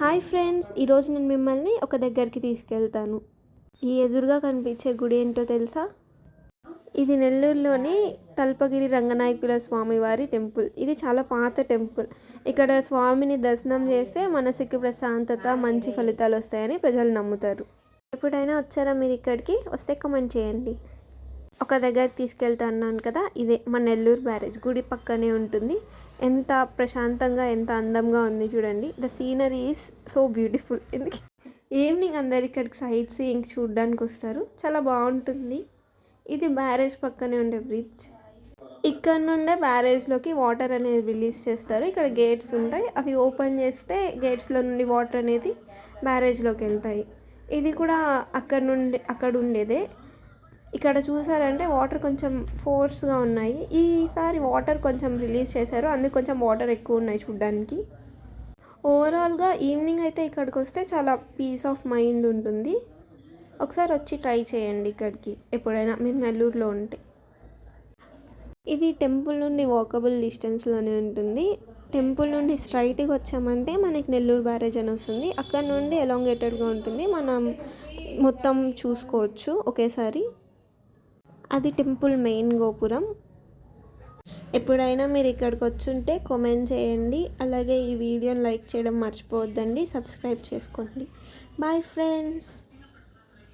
Hi friends, ఈరోజు నేను మిమ్మల్ని ఒక దగ్గరికి తీసుకెళ్తాను. ఈ ఎదురుగా కనిపించే గుడి ఏంటో తెలుసా? ఇది నెల్లూరులోని తల్పగిరి రంగనాయకుల స్వామి వారి టెంపుల్. ఇది చాలా పాత టెంపుల్. ఇక్కడ స్వామిని దర్శనం చేస్తే మనసుకి ప్రశాంతత, మంచి ఫలితాలు వస్తాయని ప్రజలు నమ్ముతారు. ఎప్పుడైనా వచ్చారా మీరు ఇక్కడికి? వస్తే కామెంట్ చేయండి. ఒక దగ్గరికి తీసుకెళ్తా అన్నాను కదా, ఇదే మన నెల్లూరు బ్యారేజ్. గుడి పక్కనే ఉంటుంది. ఎంత ప్రశాంతంగా, ఎంత అందంగా ఉంది చూడండి. The scenery is so beautiful. ఎందుకు ఈవినింగ్ అందరు ఇక్కడికి సైట్ సీయింగ్ చూడడానికి వస్తారు. చాలా బాగుంటుంది. ఇది బ్యారేజ్ పక్కనే ఉండే బ్రిడ్జ్. ఇక్కడ నుండే బ్యారేజ్లోకి వాటర్ అనేది రిలీజ్ చేస్తారు. ఇక్కడ గేట్స్ ఉంటాయి. అవి ఓపెన్ చేస్తే గేట్స్లో నుండి వాటర్ అనేది బ్యారేజ్లోకి వెళ్తాయి. ఇది కూడా అక్కడ ఉండేదే. ఇక్కడ చూసారంటే వాటర్ కొంచెం ఫోర్స్గా ఉన్నాయి. ఈసారి వాటర్ కొంచెం రిలీజ్ చేశారు, అందుకు కొంచెం వాటర్ ఎక్కువ ఉన్నాయి చూడ్డానికి. ఓవరాల్గా ఈవినింగ్ అయితే ఇక్కడికి వస్తే చాలా పీస్ ఆఫ్ మైండ్ ఉంటుంది. ఒకసారి వచ్చి ట్రై చేయండి ఇక్కడికి ఎప్పుడైనా మీరు నెల్లూరులో ఉంటే. ఇది టెంపుల్ నుండి వాకబుల్ డిస్టెన్స్లోనే ఉంటుంది. టెంపుల్ నుండి స్ట్రైట్గా వచ్చామంటే మనకి నెల్లూరు బ్యారేజ్ అని వస్తుంది. అక్కడ నుండి ఎలాంగేటెడ్గా ఉంటుంది, మనం మొత్తం చూసుకోవచ్చు ఒకేసారి. అది టెంపుల్ మెయిన్ గోపురం. ఎప్పుడైనా మీరు ఇక్కడికి వచ్చుంటే కామెంట్ చేయండి. అలాగే ఈ వీడియోని లైక్ చేయడం మర్చిపోవద్దండి. సబ్స్క్రైబ్ చేసుకోండి. Bye friends.